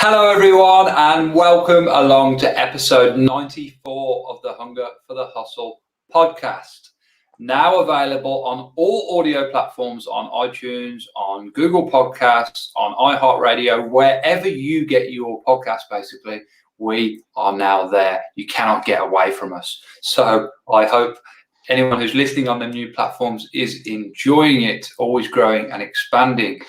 Hello, everyone, and welcome along to episode 94 of the Hunger for the Hustle podcast. Now available on all audio platforms, on iTunes, on Google Podcasts, on iHeartRadio, wherever you get your podcast, basically, we are now there. You cannot get away from us. So I hope anyone who's listening on the new platforms is enjoying it, always growing and expanding.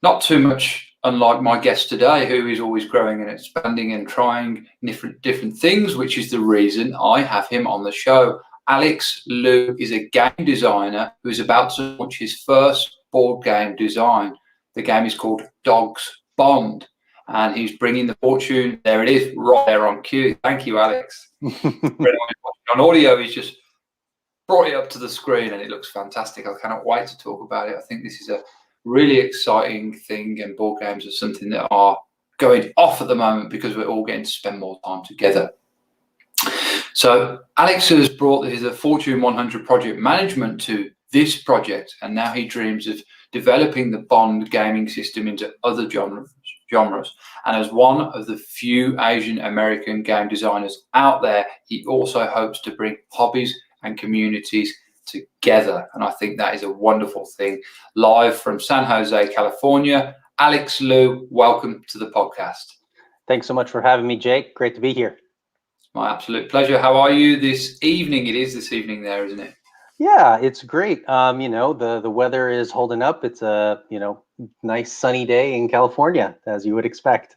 Not too much unlike my guest today, who is always growing and expanding and trying different things, which is the reason I have him on the show. Alex Liu is a game designer who is about to launch his first board game design. The game is called Dogs Bond, and he's bringing the fortune. There it is, right there on cue. Thank you, Alex. On audio, he's just brought it up to the screen, and it looks fantastic. I cannot wait to talk about it. I think this is a really exciting thing, and board games are something that are going off at the moment because we're all getting to spend more time together. So Alex has brought the Fortune 100 project management to this project, and now he dreams of developing the Bond gaming system into other genres. And as one of the few Asian American game designers out there, he also hopes to bring hobbies and communities together, and I think that is a wonderful thing. Live from San Jose, California, Alex Liu, welcome to the podcast. Thanks so much for having me, Jake. Great to be here. It's my absolute pleasure. How are you this evening? It is this evening there, isn't it? Yeah, it's great. The weather is holding up. It's a nice sunny day in California, as you would expect.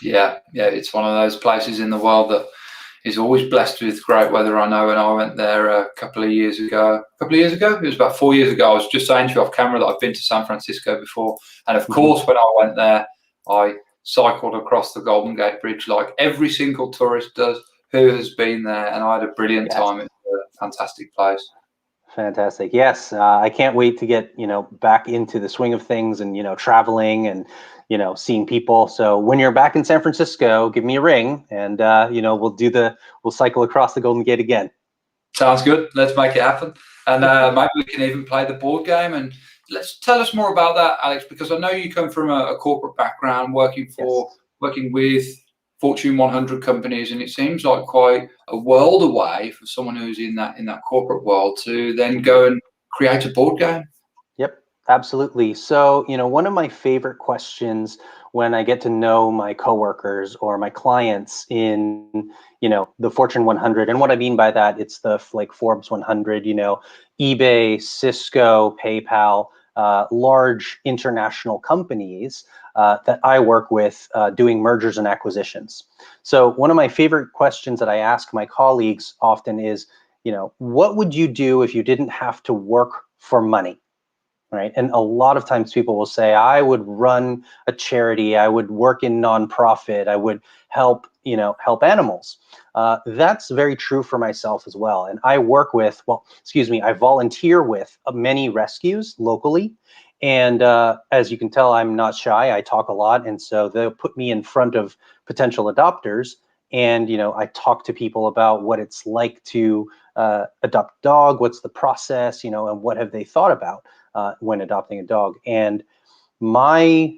Yeah, it's one of those places in the world that is always blessed with great weather. I know when I went there a couple of years ago, it was about 4 years ago, I was just saying to you off camera that I've been to San Francisco before. And of course, when I went there, I cycled across the Golden Gate Bridge like every single tourist does who has been there. And I had a brilliant time. It's a fantastic place. Fantastic. Yes. I can't wait to get, back into the swing of things and, traveling and, seeing people. So when you're back in San Francisco, give me a ring and, we'll cycle across the Golden Gate again. Sounds good. Let's make it happen. And maybe we can even play the board game. And tell us more about that, Alex, because I know you come from a corporate background working with Fortune 100 companies, and it seems like quite a world away for someone who's in that corporate world to then go and create a board game. Yep, absolutely. So, one of my favorite questions when I get to know my coworkers or my clients in, the Fortune 100, and what I mean by that, it's the Forbes 100, eBay, Cisco, PayPal, large international companies that I work with doing mergers and acquisitions. So one of my favorite questions that I ask my colleagues often is, what would you do if you didn't have to work for money? Right. And a lot of times people will say, I would run a charity, I would work in nonprofit, I would help animals. That's very true for myself as well. And I I volunteer with many rescues locally. And as you can tell, I'm not shy. I talk a lot. And so they'll put me in front of potential adopters. And, I talk to people about what it's like to adopt a dog, what's the process, and what have they thought about when adopting a dog. And my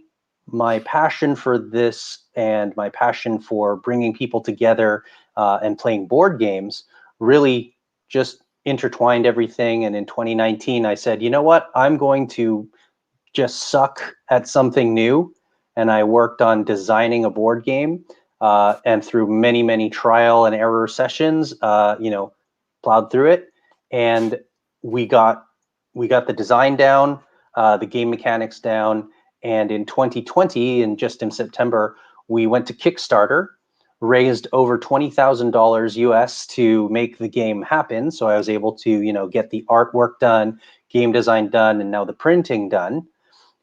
passion for this and my passion for bringing people together and playing board games really just intertwined everything. And in 2019, I said, you know what, I'm going to just suck at something new. And I worked on designing a board game and through many, many trial and error sessions, plowed through it. And we got the design down, the game mechanics down. And in 2020, and just in September, we went to Kickstarter, raised over $20,000 US to make the game happen. So I was able to, get the artwork done, game design done, and now the printing done.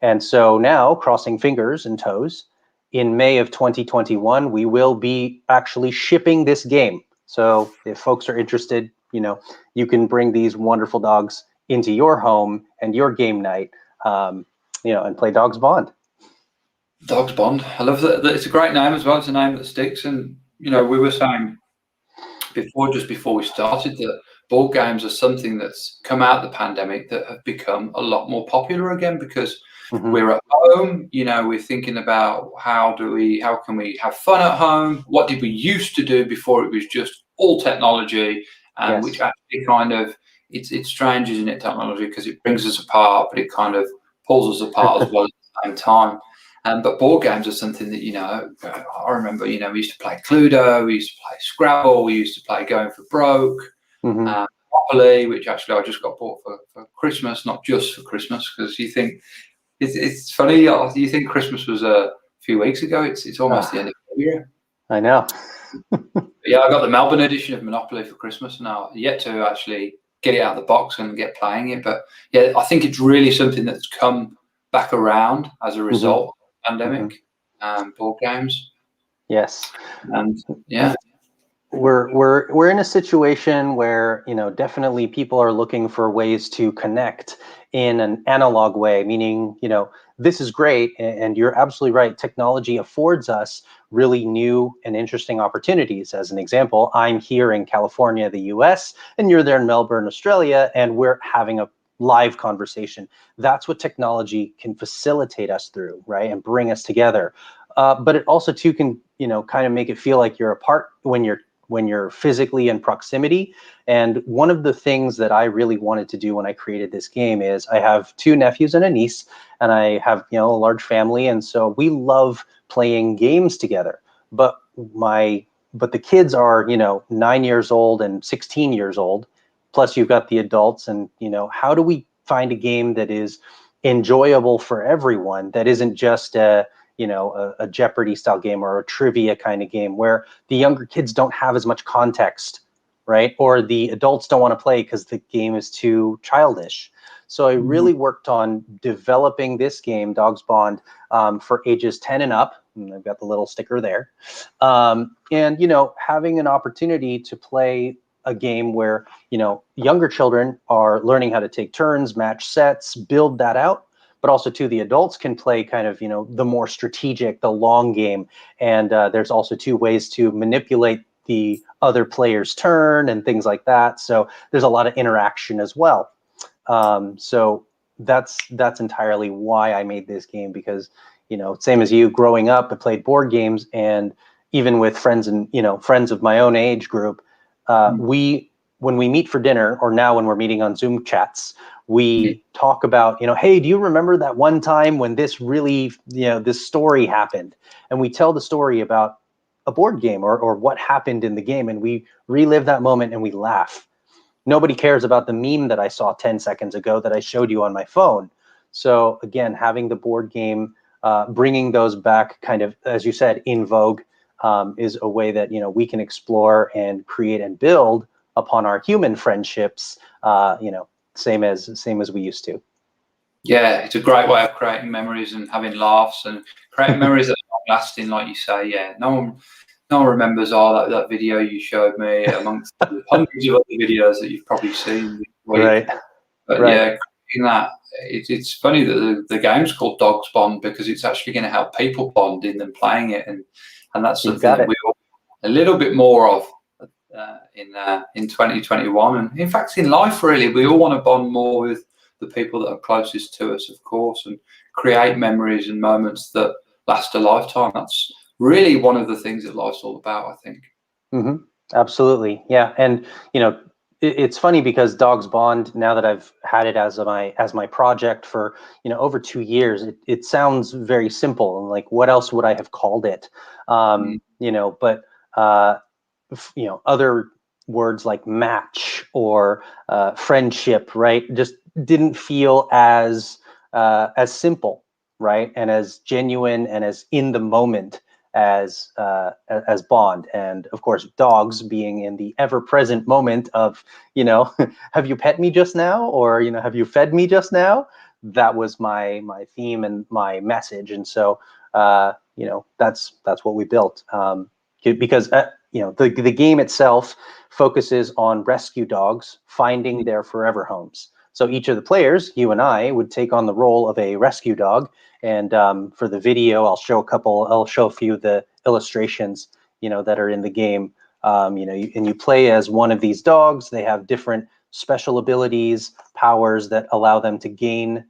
And so now, crossing fingers and toes, in May of 2021, we will be actually shipping this game. So if folks are interested, you can bring these wonderful dogs into your home and your game night, and play Dogs Bond. Dogs Bond. I love that. It's a great name as well. It's a name that sticks. And, we were saying before we started that board games are something that's come out of the pandemic that have become a lot more popular again because Mhm. We're at home, we're thinking about how can we have fun at home? What did we used to do before it was just all technology, and which Yes. actually kind of, it's strange, isn't it, technology, because it brings us apart, but it kind of pulls us apart as well at the same time. But board games are something that, I remember, we used to play Cluedo, we used to play Scrabble, we used to play Going for Broke, Mhm. Monopoly, which actually I just got bought for Christmas, not just for Christmas, because you think, it's funny, you think Christmas was a few weeks ago, it's almost the end of the year. I know. But yeah, I got the Melbourne edition of Monopoly for Christmas, and I've yet to actually get it out of the box and get playing it. But yeah, I think it's really something that's come back around as a Mhm. result of the Mhm. pandemic, board games. Yes. And yeah, We're in a situation where, definitely people are looking for ways to connect in an analog way, meaning, this is great, and you're absolutely right. Technology affords us really new and interesting opportunities. As an example, I'm here in California, the US, and you're there in Melbourne, Australia, and we're having a live conversation. That's what technology can facilitate us through, right? And bring us together. But it also too can, kind of make it feel like you're apart when you're physically in proximity. And one of the things that I really wanted to do when I created this game is, I have 2 nephews and a niece, and I have, a large family. And so we love playing games together. But the kids are, 9 years old and 16 years old. Plus you've got the adults, and, how do we find a game that is enjoyable for everyone, that isn't just a Jeopardy style game or a trivia kind of game, where the younger kids don't have as much context, right? Or the adults don't want to play because the game is too childish. So I Mhm. really worked on developing this game, Dogs Bond, for ages 10 and up. And I've got the little sticker there. And, having an opportunity to play a game where, younger children are learning how to take turns, match sets, build that out, but also too, the adults can play kind of, the more strategic, the long game. And there's also 2 ways to manipulate the other player's turn and things like that. So there's a lot of interaction as well. So that's entirely why I made this game, because, same as you, growing up, I played board games, and even with friends and, friends of my own age group, when we meet for dinner, or now when we're meeting on Zoom chats, we talk about, hey, do you remember that one time when this really, this story happened? And we tell the story about a board game, or what happened in the game, and we relive that moment and we laugh. Nobody cares about the meme that I saw 10 seconds ago that I showed you on my phone. So again, having the board game, bringing those back, kind of, as you said, in vogue, is a way that, we can explore and create and build upon our human friendships, same as we used to. Yeah, it's a great way of creating memories and having laughs and creating memories that are long lasting, like you say. Yeah, no one remembers that video you showed me amongst the hundreds of other videos that you've probably seen this week. Right, But right. yeah, creating that, it's funny that the game's called Dogs Bond, because it's actually going to help people bond in them playing it, and that's You've something got that it. we all a little bit more of in 2021, and in fact in life. Really, we all want to bond more with the people that are closest to us, of course, and create memories and moments that last a lifetime. That's really one of the things that life's all about, I think. Hmm. Absolutely, yeah. And it's funny because Dogs Bond, now that I've had it as my project for over 2 years, it sounds very simple, and like, what else would I have called it? Mm. But uh, other words like match or friendship, right, just didn't feel as simple, right, and as genuine and as in the moment as Bond. And of course, dogs being in the ever-present moment of, have you pet me just now, or have you fed me just now? That was my theme and my message. And so that's what we built, because the game itself focuses on rescue dogs finding their forever homes. So each of the players, you and I, would take on the role of a rescue dog. And for the video, I'll show a few of the illustrations, that are in the game. And you play as one of these dogs. They have different special abilities, powers that allow them to gain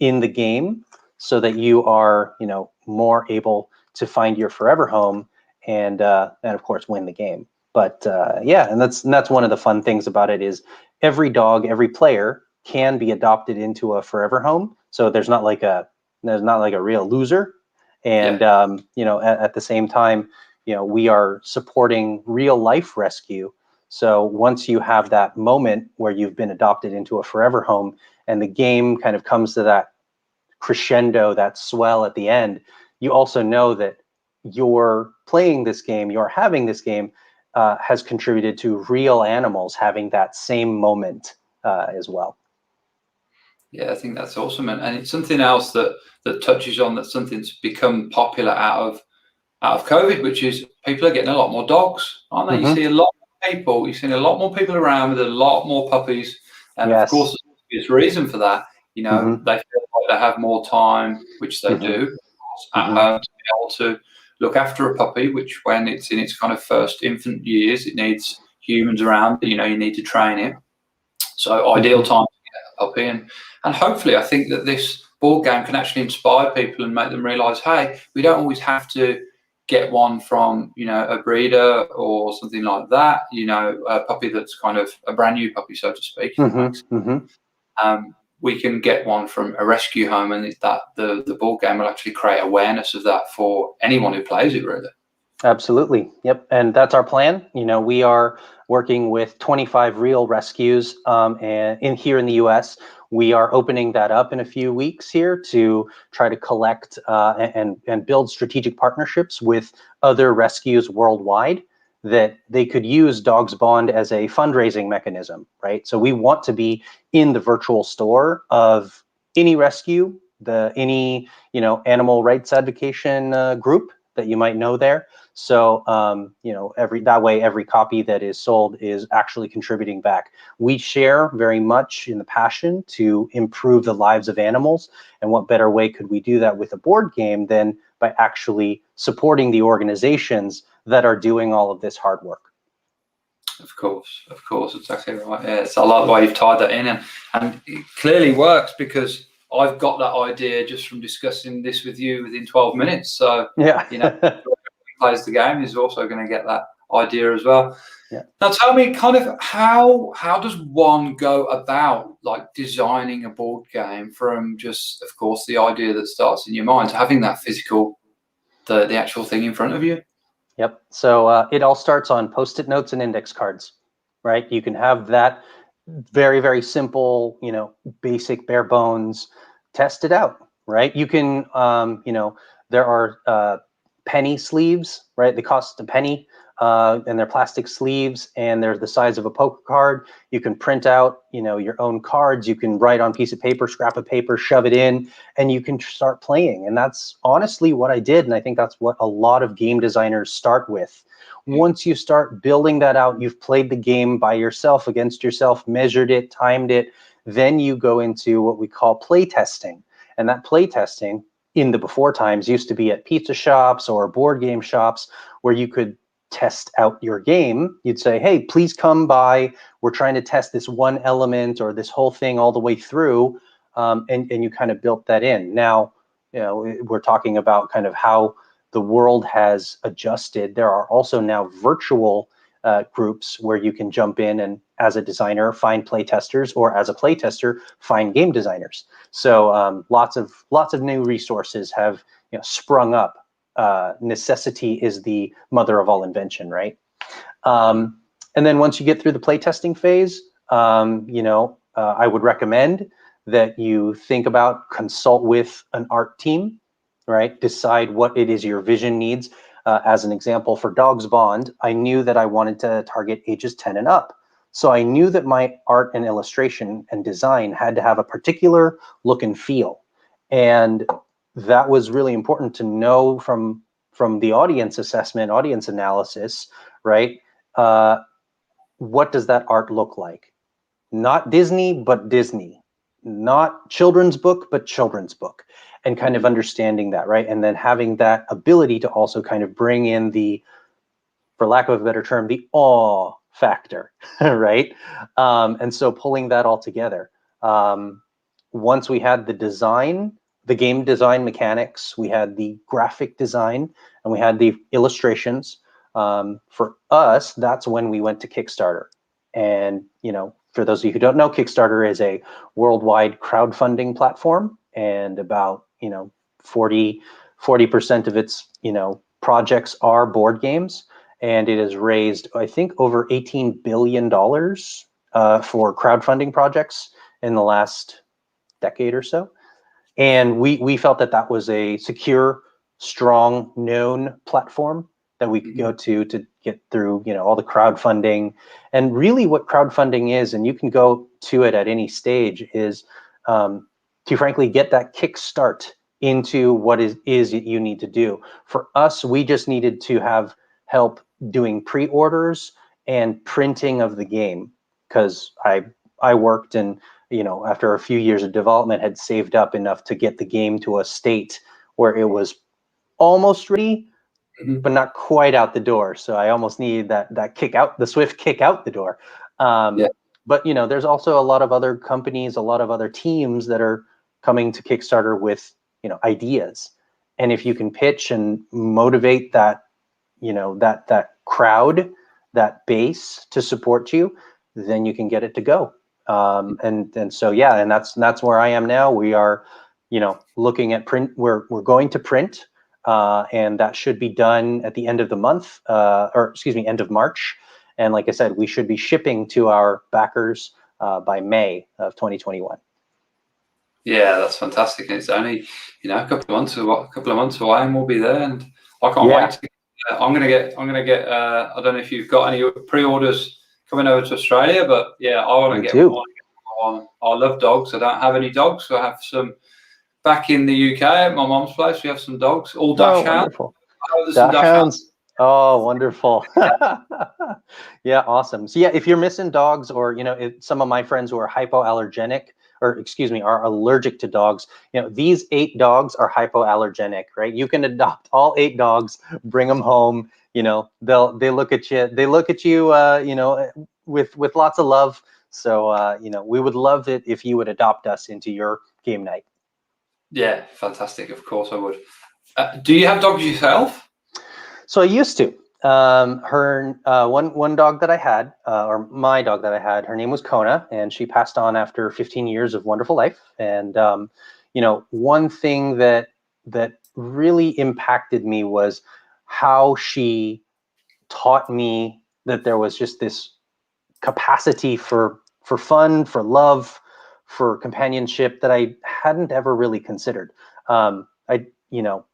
in the game so that you are, you know, more able to find your forever home and of course win the game. But yeah, and that's one of the fun things about it is every dog, every player can be adopted into a forever home. So there's not like a real loser. And you know, at the same time, you know, we are supporting real life rescue. So once you have that moment where you've been adopted into a forever home and the game kind of comes to that crescendo, that swell at the end, you also know that you're playing this game, you're having this game has contributed to real animals having that same moment as well. Yeah, I think that's awesome, and it's something else that touches on that something's become popular out of COVID, which is people are getting a lot more dogs, aren't they? Mm-hmm. You see a lot more people, you've seen a lot more people around with a lot more puppies, and of course, there's a reason for that. You know, Mm-hmm. they feel like they have more time, which they Mm-hmm. do, of course, at Mm-hmm. home, to be able to look after a puppy, which when it's in its kind of first infant years, it needs humans around. You know, you need to train it. So ideal time to get a puppy, and hopefully, I think that this board game can actually inspire people and make them realise, hey, we don't always have to get one from, you know, a breeder or something like that. You know, a puppy that's kind of a brand new puppy, so to speak. If that makes sense. Mm-hmm. We can get one from a rescue home, and that the board game will actually create awareness of that for anyone who plays it, really. Absolutely. Yep. And that's our plan. You know, we are working with 25 real rescues and here in the US. We are opening that up in a few weeks here to try to collect and build strategic partnerships with other rescues worldwide that they could use Dogs Bond as a fundraising mechanism, right? So we want to be in the virtual store of any rescue, any, you know, animal rights advocation group that you might know there. So, you know, every copy that is sold is actually contributing back. We share very much in the passion to improve the lives of animals. And what better way could we do that with a board game than by actually supporting the organizations that are doing all of this hard work? Of course, exactly right. Yeah, it's I like the way you've tied that in, and it clearly works because I've got that idea just from discussing this with you within 12 minutes. So, Yeah. you know, whoever plays the game is also going to get that idea as well. Yeah. Now, tell me, kind of how does one go about like designing a board game from just, of course, the idea that starts in your mind to having that physical, the actual thing in front of you? Yep. So it all starts on Post-it notes and index cards, right? You can have that very, very simple, you know, basic bare bones, test it out, right? You can, you know, there are penny sleeves, right? They cost a penny and they're plastic sleeves and they're the size of a poker card. You can print out, you know, your own cards. You can write on a piece of paper, scrap of paper, shove it in, and you can start playing. And that's honestly what I did. And I think that's what a lot of game designers start with. Once you start building that out, you've played the game by yourself, against yourself, measured it, timed it, then you go into what we call play testing. And that play testing in the before times used to be at pizza shops or board game shops where you could test out your game. You'd say, hey, please come by. We're trying to test this one element or this whole thing all the way through. And you kind of built that in. Now, you know, we're talking about kind of how the world has adjusted. There are also now virtual groups where you can jump in and, as a designer, find play testers, or as a play tester, find game designers. So lots of new resources have, you know, sprung up. Necessity is the mother of all invention, right? And then once you get through the playtesting phase, you know, I would recommend that you think about, consult with an art team, right? Decide what it is your vision needs. As an example, for Dogs Bond, I knew that I wanted to target ages 10 and up. So I knew that my art and illustration and design had to have a particular look and feel. And that was really important to know from the audience assessment, audience analysis, right? What does that art look like? Not Disney, but Disney. Not children's book, but children's book. And kind of understanding that, right? And then having that ability to also kind of bring in the, for lack of a better term, the awe factor, right? And so pulling that all together. once we had the design, the game design mechanics, we had the graphic design, and we had the illustrations. For us, that's when we went to Kickstarter. And, you know, for those of you who don't know, Kickstarter is a worldwide crowdfunding platform, and about, you know, 40% of its, you know, projects are board games. And it has raised, I think, over $18 billion for crowdfunding projects in the last decade or so. And we felt that that was a secure, strong, known platform that we could go to get through, you know, all the crowdfunding. And really what crowdfunding is, and you can go to it at any stage, is to frankly get that kickstart into what is you need to do. For us, we just needed to have help doing pre-orders and printing of the game, because I worked in, you know, after a few years of development, had saved up enough to get the game to a state where it was almost ready, but not quite out the door. So I almost needed that kick out, the swift kick out the door. But, you know, there's also a lot of other companies, a lot of other teams that are coming to Kickstarter with, you know, ideas. And if you can pitch and motivate that, you know, that crowd, that base to support you, then you can get it to go. And so, yeah, and that's where I am now. We are, you know, looking at print. We're going to print, and that should be done at the end of the month, or excuse me, end of March. And like I said, we should be shipping to our backers by May of 2021. Yeah, that's fantastic. And it's only, you know, a couple of months away, and we'll be there. And I can't wait to. I'm gonna get. I don't know if you've got any pre-orders coming over to Australia, but yeah, I want to get one. I love dogs. I don't have any dogs, so I have some back in the UK at my mom's place. We have some dogs, all dash hounds. Wonderful. Dash hounds. Oh, wonderful. Yeah, awesome. So yeah, if you're missing dogs, or, you know, some of my friends who are hypoallergenic, or excuse me, are allergic to dogs, you know, these 8 dogs are hypoallergenic, right? You can adopt all 8 dogs, bring them home, you know, they look at you, you know, with lots of love. So, you know, we would love it if you would adopt us into your game night. Yeah, fantastic. Of course I would. Do you have dogs yourself? So I used to. One dog that I had, or my dog that I had, her name was Kona, and she passed on after 15 years of wonderful life. And you know, one thing that really impacted me was how she taught me that there was just this capacity for fun, for love, for companionship that I hadn't ever really considered. You know,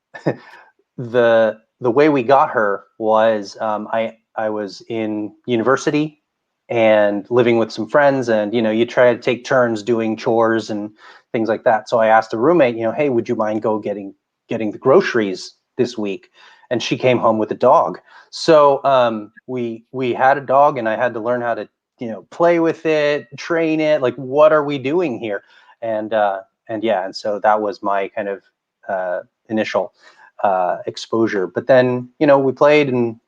the way we got her was, I was in university and living with some friends, and, you know, you try to take turns doing chores and things like that. So I asked a roommate, you know, hey, would you mind getting the groceries this week? And she came home with a dog. So we had a dog, and I had to learn how to, you know, play with it, train it. Like, what are we doing here? And yeah, and so that was my kind of initial exposure. But then, you know, we played and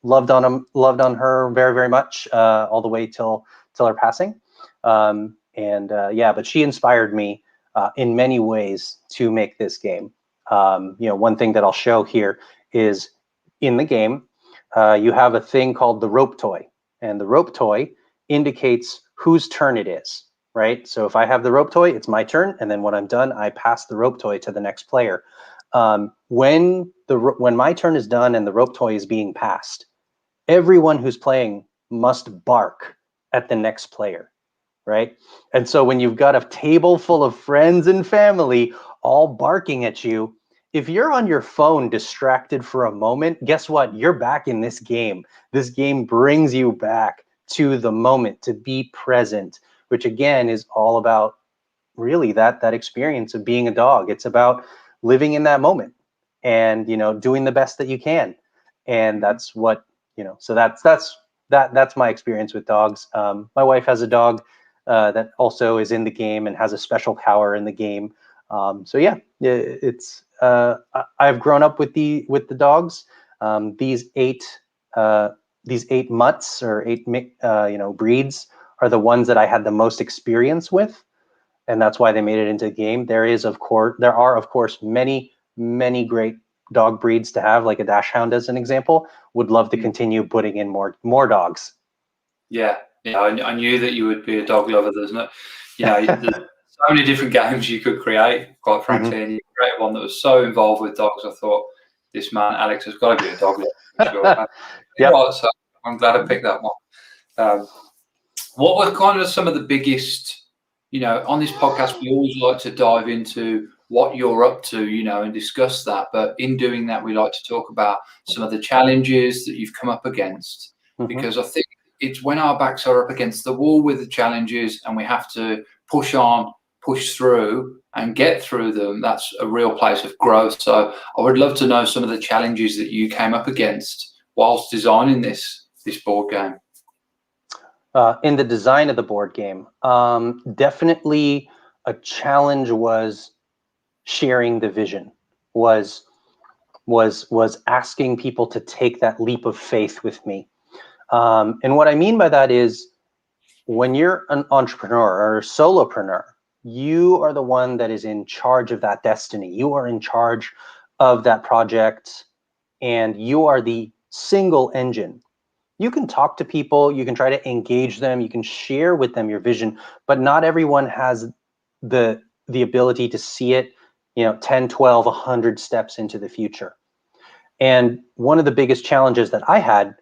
loved on her very, very much, all the way till her passing. Yeah, but she inspired me in many ways to make this game. You know, one thing that I'll show here is, in the game, you have a thing called the rope toy, and the rope toy indicates whose turn it is, right? So if I have the rope toy, it's my turn, and then when I'm done, I pass the rope toy to the next player. When my turn is done and the rope toy is being passed, everyone who's playing must bark at the next player, right? And so when you've got a table full of friends and family all barking at you, if you're on your phone distracted for a moment, guess what? You're back in this game. This game brings you back to the moment, to be present, which again is all about really that experience of being a dog. It's about living in that moment and, you know, doing the best that you can. And that's what, you know, so that's my experience with dogs. My wife has a dog that also is in the game and has a special power in the game. So yeah, it's I've grown up with the dogs. These 8 mutts, or 8 you know, breeds, are the ones that I had the most experience with. and that's why they made it into the game. There are of course many great dog breeds to have, like a Dachshund as an example. Would love to continue putting in more dogs. Yeah, I knew that you would be a dog lover. There's so many different games you could create, quite frankly, and you created one that was so involved with dogs. I thought, this man, Alex, has got to be a dog lover for sure. Yep. So I'm glad I picked that one. What were kind of some of the biggest, on this podcast, we always like to dive into what you're up to, and discuss that. But in doing that, we like to talk about some of the challenges that you've come up against, because I think it's when our backs are up against the wall with the challenges and we have to push on, push through and get through them, that's a real place of growth. So I would love to know some of the challenges that you came up against whilst designing this board game. In the design of the board game, definitely a challenge was sharing the vision, was asking people to take that leap of faith with me. And what I mean by that is, when you're an entrepreneur or a solopreneur, you are the one that is in charge of that destiny. You are in charge of that project, and you are the single engine. You can talk to people, you can try to engage them, you can share with them your vision, but not everyone has the ability to see it, 10, 12, 100 steps into the future. And one of the biggest challenges that I had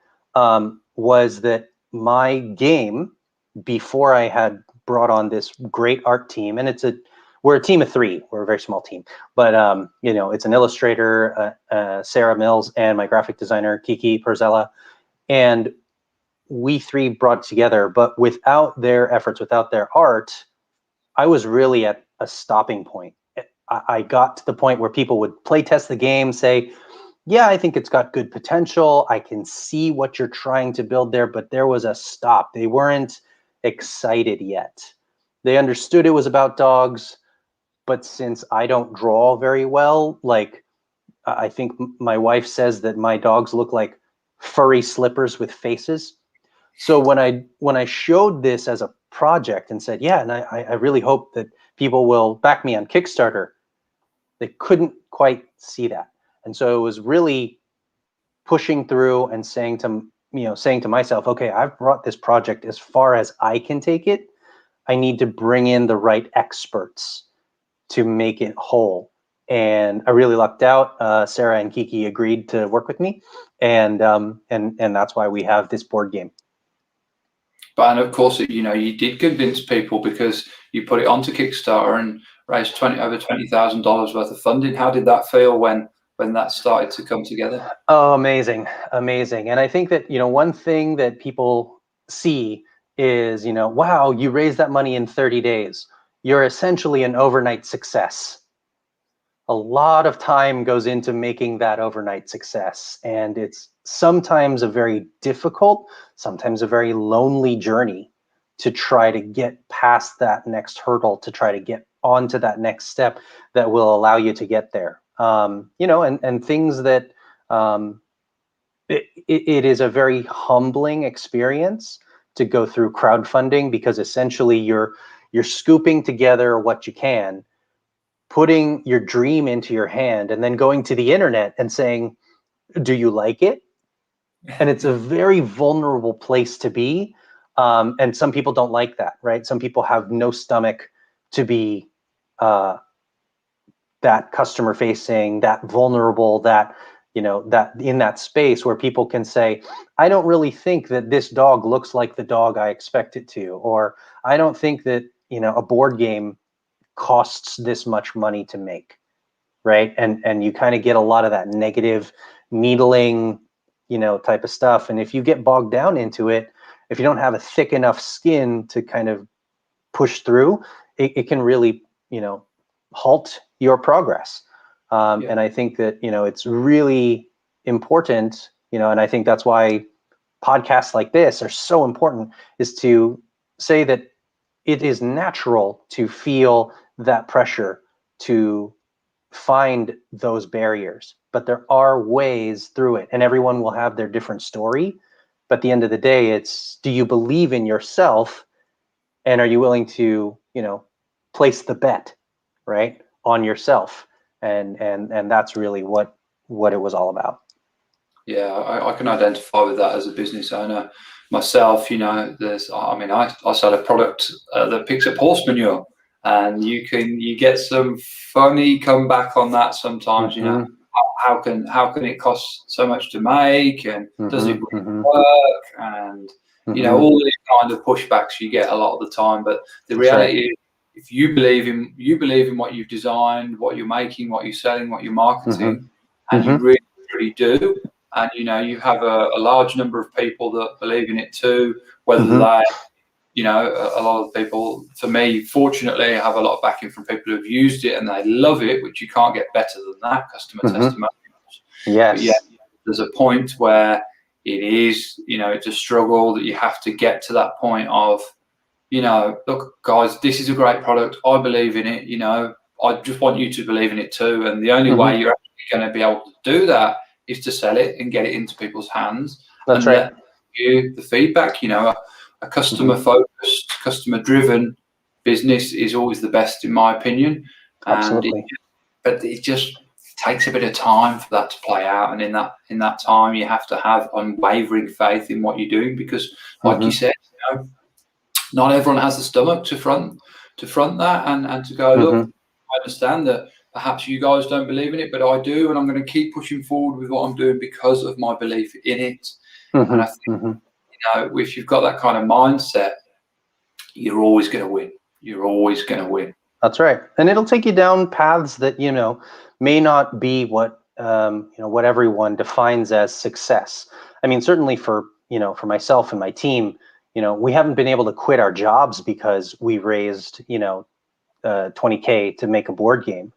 was that my game, before I had brought on this great art team, and we're a team of 3, we're a very small team, but it's an illustrator, Sarah Mills, and my graphic designer, Kiki Perzella. And we 3 brought together, but without their efforts, without their art, I was really at a stopping point. I got to the point where people would play test the game, say, yeah, I think it's got good potential. I can see what you're trying to build there, but there was a stop. They weren't excited yet. They understood it was about dogs, but since I don't draw very well, like I think my wife says that my dogs look like furry slippers with faces. So when I showed this as a project and said, yeah, and I really hope that people will back me on Kickstarter, they couldn't quite see that. And so it was really pushing through and saying to myself, okay, I've brought this project as far as I can take it. I need to bring in the right experts to make it whole. And I really lucked out. Sarah and Kiki agreed to work with me, and that's why we have this board game. But and of course, you did convince people, because you put it onto Kickstarter and raised over $20,000 worth of funding. How did that feel when that started to come together? Oh, amazing. And I think that one thing that people see is wow, you raised that money in 30 days. You're essentially an overnight success. A lot of time goes into making that overnight success, and it's sometimes a very difficult, sometimes a very lonely journey to try to get past that next hurdle, to try to get onto that next step that will allow you to get there. And things that it is a very humbling experience to go through crowdfunding, because essentially you're scooping together what you can, putting your dream into your hand, and then going to the internet and saying, do you like it? And it's a very vulnerable place to be. And some people don't like that, right? Some people have no stomach to be that customer facing, that vulnerable, that in that space where people can say, I don't really think that this dog looks like the dog I expect it to, or I don't think that a board game costs this much money to make, right? And you kind of get a lot of that negative needling, type of stuff. And if you get bogged down into it, if you don't have a thick enough skin to kind of push through, it can really, halt your progress. And I think that, it's really important, and I think that's why podcasts like this are so important, is to say that it is natural to feel that pressure, to find those barriers, but there are ways through it, and everyone will have their different story. But at the end of the day, it's, do you believe in yourself, and are you willing to, place the bet, right, on yourself, and that's really what it was all about. Yeah, I can identify with that as a business owner myself. You know, I sell a product that picks up horse manure, and you get some funny comeback on that sometimes. You know, Mm-hmm. how can it cost so much to make, and does it Mm-hmm. really Mm-hmm. work, and you know, Mm-hmm. all these kind of pushbacks you get a lot of the time. But the That's right. reality is, if you believe in what you've designed, what you're making, what you're selling, what you're Mm-hmm. marketing, and you Mm-hmm. really do, and you know, you have a large number of people that believe in it too, whether Mm-hmm. they, you know, a lot of people, for me, fortunately, I have a lot of backing from people who've used it and they love it, which you can't get better than that, customer Mm-hmm. testimonials. But yeah, Yes. there's a point where it is, you know, it's a struggle that you have to get to that point of, you know, look, guys, this is a great product. I believe in it. You know, I just want you to believe in it too. And the only Mm-hmm. way you're actually going to be able to do that is to sell it and get it into people's hands That's and right. let you the feedback. You know, a customer Mm-hmm. focused, customer driven business is always the best, in my opinion. And Absolutely. but it just takes a bit of time for that to play out. And in that time, you have to have unwavering faith in what you're doing because, like you Mm-hmm. said, you know, not everyone has the stomach to front that and to go, Mm-hmm. look, I understand that perhaps you guys don't believe in it, but I do, and I'm going to keep pushing forward with what I'm doing because of my belief in it. And I think, Mm-hmm. Mm-hmm. you know, if you've got that kind of mindset, you're always going to win. You're always going to win. That's right. And it'll take you down paths that, you know, may not be what, you know, what everyone defines as success. I mean, certainly for, you know, for myself and my team, you know, we haven't been able to quit our jobs because we raised, you know, 20K to make a board game.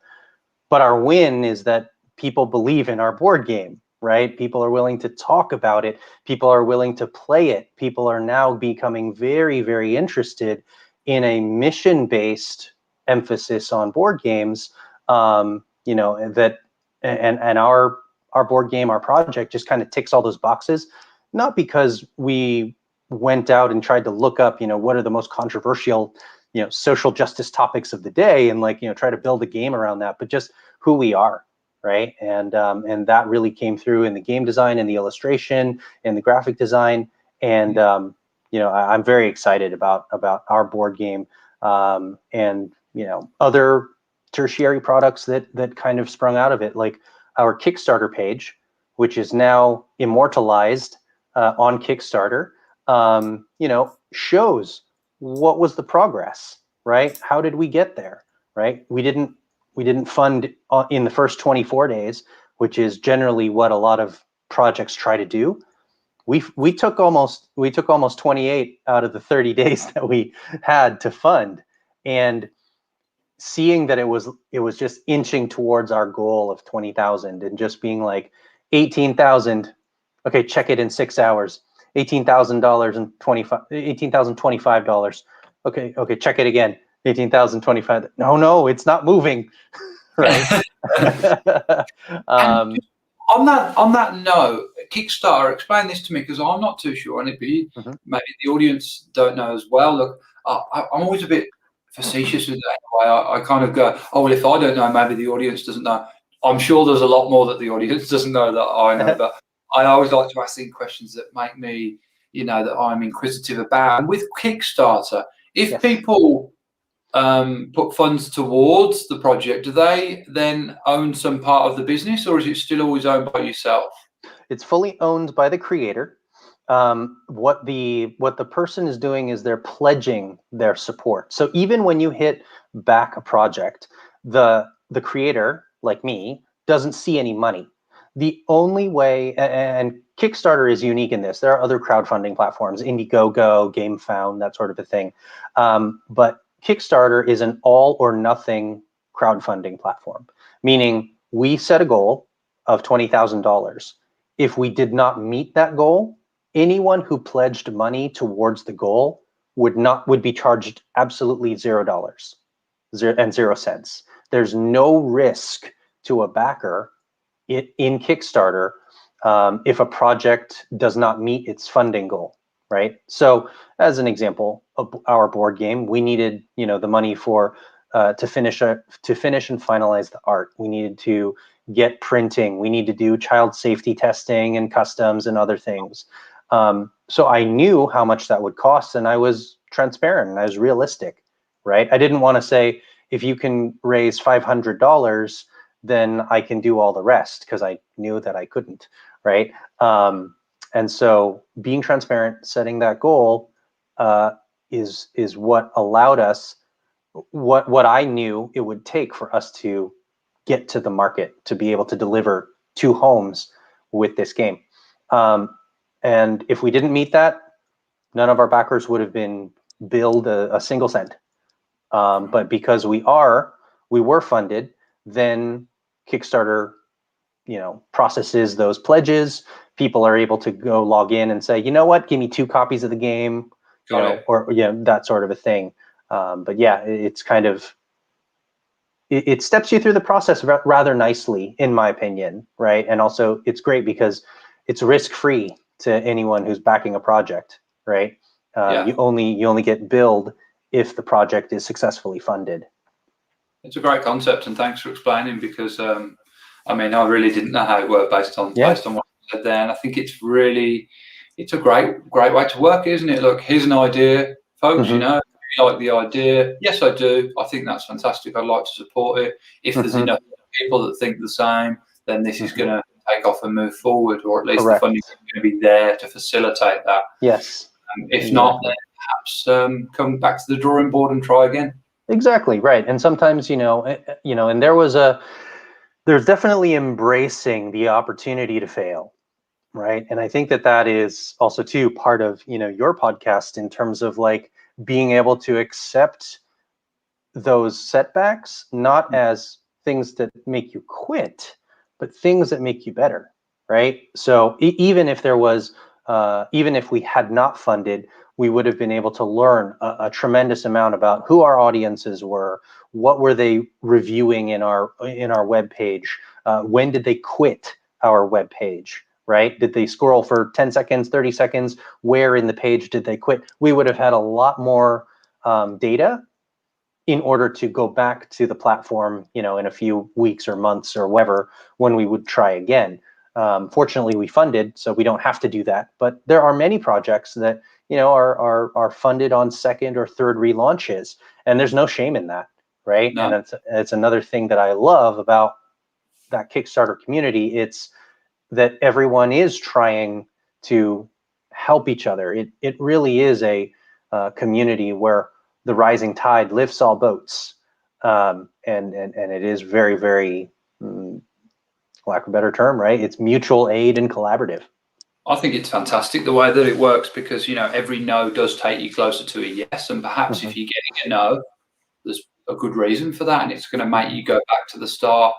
But our win is that people believe in our board game, right? People are willing to talk about it. People are willing to play it. People are now becoming very, very interested in a mission-based emphasis on board games. You know, that and our board game, our project just kind of ticks all those boxes, not because we went out and tried to look up, you know, what are the most controversial, you know, social justice topics of the day and, like, you know, try to build a game around that, but just who we are, right? And that really came through in the game design and the illustration and the graphic design. And you know, I'm very excited about our board game, and, you know, other tertiary products that kind of sprung out of it, like our Kickstarter page, which is now immortalized on Kickstarter. You know, shows what was the progress, right? How did we get there, right? We didn't fund in the first 24 days, which is generally what a lot of projects try to do. We took almost 28 out of the 30 days that we had to fund, and seeing that it was just inching towards our goal of 20,000 and just being like 18,000, okay, check it in 6 hours. $18,000 and $18,025. Okay, check it again. 18,025. No, it's not moving. Right. And on that note, Kickstarter, explain this to me because I'm not too sure on it, but Mhm. maybe the audience don't know as well. Look, I'm always a bit facetious with that. I kind of go, oh, well, if I don't know, maybe the audience doesn't know. I'm sure there's a lot more that the audience doesn't know that I know, but I always like to ask these questions that make me, you know, that I'm inquisitive about. And with Kickstarter, if Yes. people put funds towards the project, do they then own some part of the business, or is it still always owned by yourself? It's fully owned by the creator. What the person is doing is they're pledging their support. So even when you hit back a project, the creator, like me, doesn't see any money. The only way, and Kickstarter is unique in this. There are other crowdfunding platforms, Indiegogo, GameFound, that sort of a thing. But Kickstarter is an all or nothing crowdfunding platform, meaning we set a goal of $20,000. If we did not meet that goal, anyone who pledged money towards the goal would be charged absolutely $0 and 0 cents. There's no risk to a backer in Kickstarter if a project does not meet its funding goal, right? So, as an example of our board game, we needed, you know, the money for to finish and finalize the art. We needed to get printing. We need to do child safety testing and customs and other things. So I knew how much that would cost, and I was transparent and I was realistic, right? I didn't want to say, if you can raise $500, then I can do all the rest, because I knew that I couldn't, right? And so being transparent, setting that goal is what allowed us, what I knew it would take for us to get to the market, to be able to deliver 2 homes with this game. And if we didn't meet that, none of our backers would have been billed a single cent. But because we were funded, then Kickstarter, processes those pledges. People are able to go log in and say, you know what, give me 2 copies of the game, or that sort of a thing. But yeah, it's kind of, it steps you through the process rather nicely, in my opinion, right? And also it's great because it's risk-free to anyone who's backing a project, right? You only get billed if the project is successfully funded. It's a great concept, and thanks for explaining, because I really didn't know how it worked based on what you said there. And I think it's a great way to work, isn't it? Look, here's an idea, folks. Mm-hmm. You like the idea? Yes, I do. I think that's fantastic. I'd like to support it. If there's enough people that think the same, then this is going to take off and move forward, or at least the funding is going to be there to facilitate that. Yes. If not, then perhaps come back to the drawing board and try again. Exactly right. And sometimes, and there's definitely embracing the opportunity to fail, right? And I think that is also too part of, your podcast, in terms of like being able to accept those setbacks, not as things that make you quit, but things that make you better, right? So even if there was, even if we had not funded, we would have been able to learn a tremendous amount about who our audiences were, what were they reviewing in our web page, when did they quit our web page, right? Did they scroll for 10 seconds, 30 seconds? Where in the page did they quit? We would have had a lot more data in order to go back to the platform, in a few weeks or months or whatever, when we would try again. Fortunately, we funded, so we don't have to do that. But there are many projects that are funded on 2nd or 3rd relaunches, and there's no shame in that, right? No. And it's another thing that I love about that Kickstarter community. It's that everyone is trying to help each other. It really is a community where the rising tide lifts all boats, and it is very, very, lack of a better term, right? It's mutual aid and collaborative. I think it's fantastic the way that it works, because every no does take you closer to a yes, and perhaps if you're getting a no, there's a good reason for that, and it's going to make you go back to the start,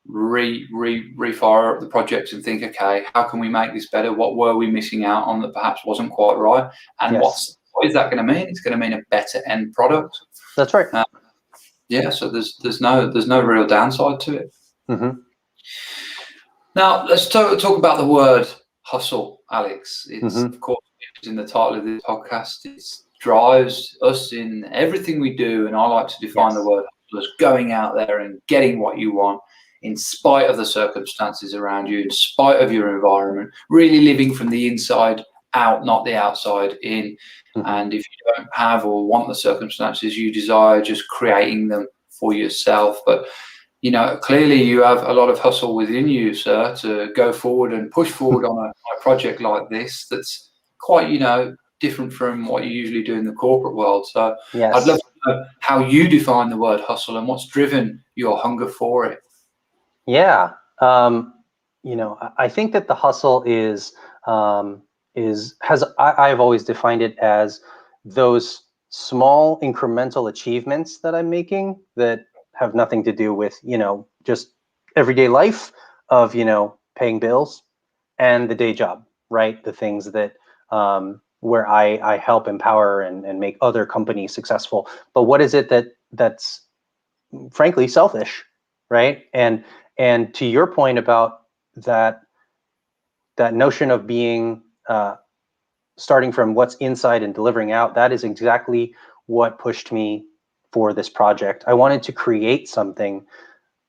refire up the project and think, okay, how can we make this better? What were we missing out on that perhaps wasn't quite right? And what is that going to mean? It's going to mean a better end product. That's right. So there's no real downside to it. Now let's talk about the word hustle, Alex. It's of course in the title of this podcast. It drives us in everything we do, and I like to define the word hustle as going out there and getting what you want, in spite of the circumstances around you, in spite of your environment, really living from the inside out, not the outside in. And if you don't have or want the circumstances you desire, just creating them for yourself. But clearly you have a lot of hustle within you, sir, to go forward and push forward on a project like this that's quite, different from what you usually do in the corporate world. So I'd love to know how you define the word hustle and what's driven your hunger for it. Yeah. I think that the hustle I've always defined it as those small incremental achievements that I'm making that have nothing to do with, just everyday life of, paying bills and the day job, right? The things that, where I help empower and make other companies successful. But what is it that's frankly selfish, right? And to your point about that notion of being, starting from what's inside and delivering out, that is exactly what pushed me for this project. I wanted to create something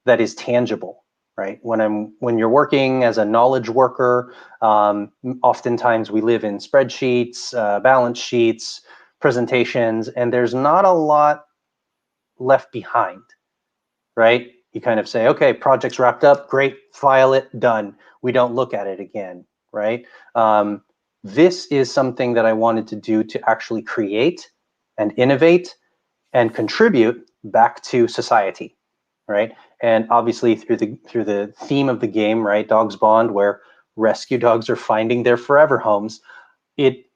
that is tangible, right? When you're working as a knowledge worker, oftentimes we live in spreadsheets, balance sheets, presentations, and there's not a lot left behind, right? You kind of say, okay, project's wrapped up, great, file it, done. We don't look at it again, right? This is something that I wanted to do to actually create and innovate and contribute back to society, right? And obviously through the theme of the game, right, Dogs Bond, where rescue dogs are finding their forever homes, it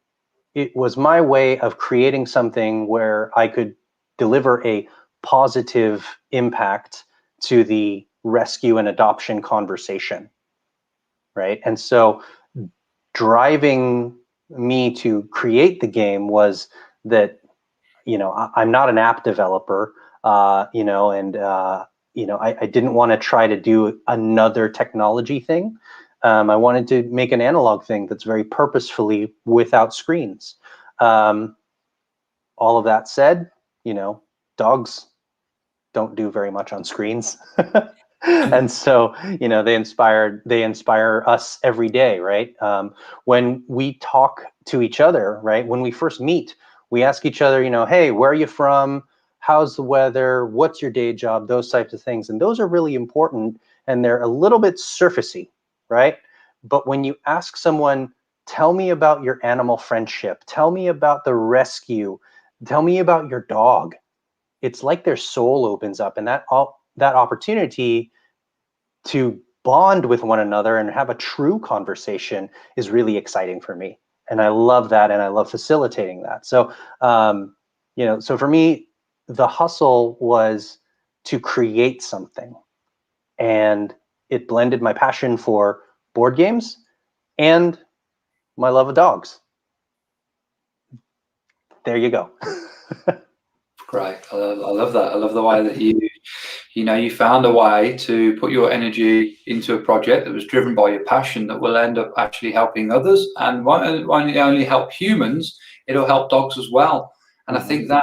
was my way of creating something where I could deliver a positive impact to the rescue and adoption conversation, right? And so driving me to create the game was that, I'm not an app developer, I didn't want to try to do another technology thing. I wanted to make an analog thing that's very purposefully without screens. All of that said, dogs don't do very much on screens. And so, they inspire us every day, right? When we talk to each other, right? When we first meet, we ask each other, hey, where are you from? How's the weather? What's your day job? Those types of things. And those are really important, and they're a little bit surfacey, right? But when you ask someone, tell me about your animal friendship, tell me about the rescue, tell me about your dog, it's like their soul opens up, and that opportunity to bond with one another and have a true conversation is really exciting for me. And I love that, and I love facilitating that. So, so for me, the hustle was to create something, and it blended my passion for board games and my love of dogs. There you go. Great. I love that. I love the way that you found a way to put your energy into a project that was driven by your passion that will end up actually helping others, and won't only help humans, it'll help dogs as well. And I think that,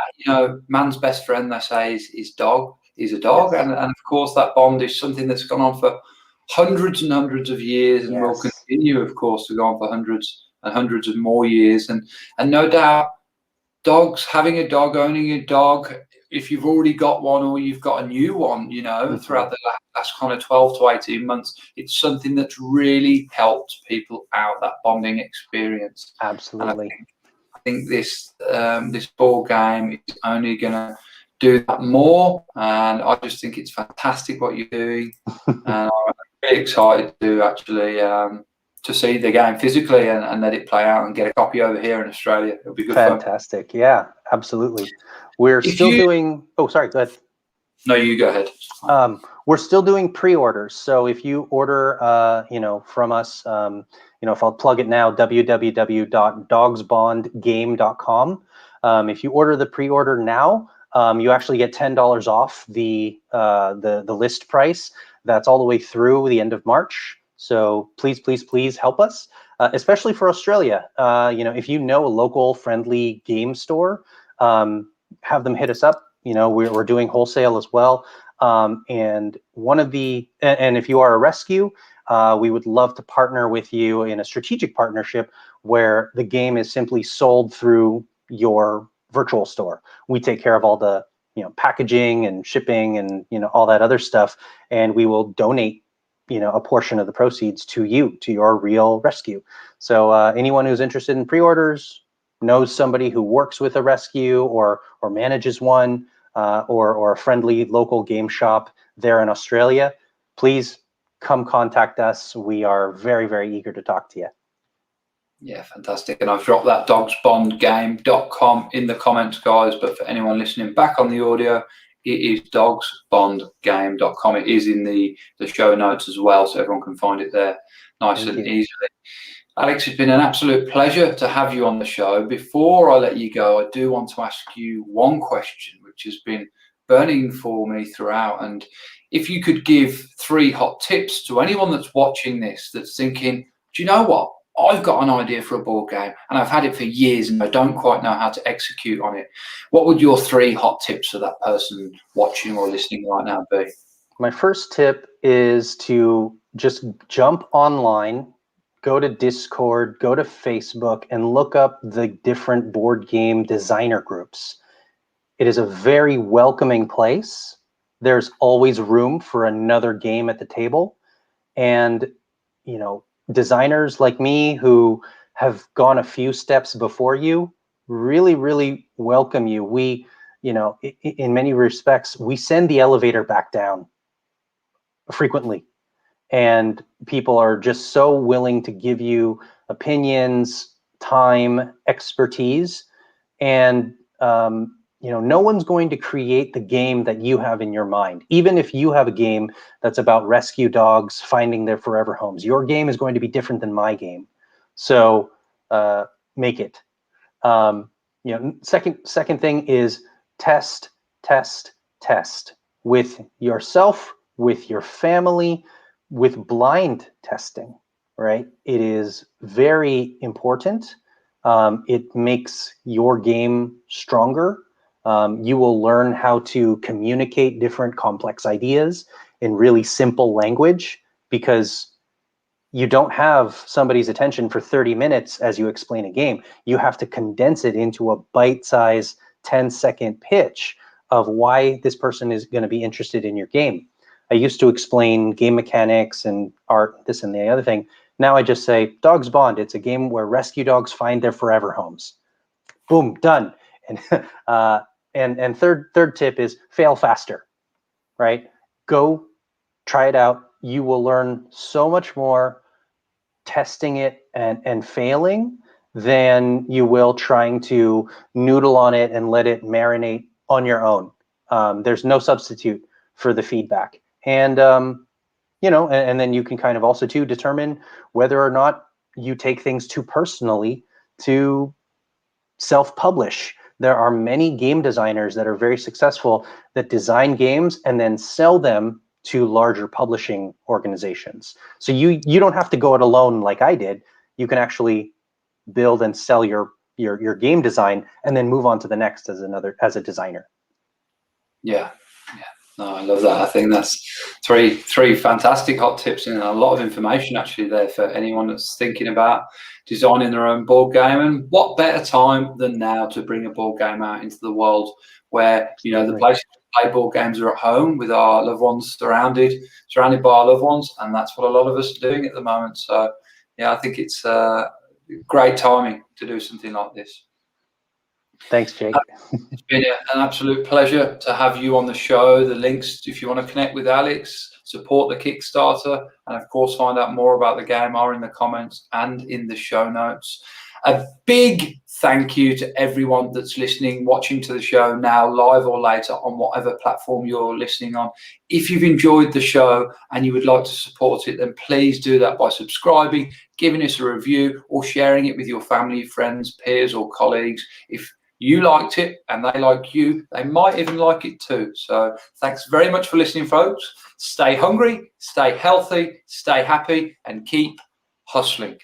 man's best friend, they say, is dog. Is a dog. Yes. And of course, that bond is something that's gone on for hundreds and hundreds of years, and will continue, of course, to go on for hundreds and hundreds of more years. And no doubt, having a dog, owning a dog, if you've already got one or you've got a new one, throughout the last kind of 12 to 18 months, it's something that's really helped people out, that bonding experience. Absolutely. And I think this board game is only going to do that more, and I just think it's fantastic what you're doing. And I'm really excited to actually to see the game physically and let it play out and get a copy over here in Australia. It'll be good fun. Fantastic. Yeah, absolutely. We're still doing, oh, sorry, go ahead. No, you go ahead. We're still doing pre-orders. So if you order, from us, if I'll plug it now, www.dogsbondgame.com. If you order the pre-order now, you actually get $10 off the list price. That's all the way through the end of March. So please, please, please help us, especially for Australia. If you know a local friendly game store, have them hit us up. We're doing wholesale as well. And if you are a rescue, we would love to partner with you in a strategic partnership where the game is simply sold through your virtual store. We take care of all the packaging and shipping and all that other stuff, and we will donate a portion of the proceeds to your real rescue. So anyone who's interested in pre-orders, knows somebody who works with a rescue or manages one, or a friendly local game shop there in Australia, please come contact us. We are very, very eager to talk to you. Yeah, fantastic. And I've dropped that dogsbondgame.com in the comments, guys. But for anyone listening back on the audio, it is dogsbondgame.com. It is in the show notes as well, so everyone can find it there nice and easily. Alex, it's been an absolute pleasure to have you on the show. Before I let you go, I do want to ask you one question, which has been burning for me throughout. And if you could give 3 hot tips to anyone that's watching this, that's thinking, do you know what? I've got an idea for a board game and I've had it for years and I don't quite know how to execute on it. What would your 3 hot tips for that person watching or listening right now be? My first tip is to just jump online, go to Discord, go to Facebook, and look up the different board game designer groups. It is a very welcoming place. There's always room for another game at the table. And, you know, designers like me who have gone a few steps before you really, really welcome you. We, you know, in many respects, we send the elevator back down frequently. And people are just so willing to give you opinions, time, expertise. And, you know, no one's going to create the game that you have in your mind. Even if you have a game that's about rescue dogs finding their forever homes, your game is going to be different than my game. So make it. You know, second thing is test, test, test with yourself, with your family, with blind testing, right? It is very important. It makes your game stronger. You will learn how to communicate different complex ideas in really simple language, because you don't have somebody's attention for 30 minutes as you explain a game. You have to condense it into a bite-sized 10-second pitch of why this person is going to be interested in your game. I used to explain game mechanics and art, this and the other thing. Now I just say, Dogs Bond. It's a game where rescue dogs find their forever homes. Boom, done. And third tip is fail faster, right? Go try it out. You will learn so much more testing it and failing than you will trying to noodle on it and let it marinate on your own. There's no substitute for the feedback. And, you know, and then you can kind of also too determine whether or not you take things too personally to self-publish. There are many game designers that are very successful that design games and then sell them to larger publishing organizations. So you don't have to go it alone like I did. You can actually build and sell your game design and then move on to the next as a designer. Yeah. No, I love that. I think that's three fantastic hot tips and a lot of information actually there for anyone that's thinking about designing their own board game. And what better time than now to bring a board game out into the world where, you know, the places to play board games are at home with our loved ones, surrounded by our loved ones, and that's what a lot of us are doing at the moment. So yeah, I think it's great timing to do something like this. Thanks, Jake. It's been an absolute pleasure to have you on the show. The links, if you want to connect with Alex, support the Kickstarter, and of course find out more about the game, are in the comments and in the show notes. A big thank you to everyone that's listening, watching to the show now, live or later, on whatever platform you're listening on. If you've enjoyed the show and you would like to support it, then please do that by subscribing, giving us a review, or sharing it with your family, friends, peers, or colleagues. If you liked it and they like you, they might even like it too. So thanks very much for listening, folks. Stay hungry, stay healthy, stay happy, and keep hustling.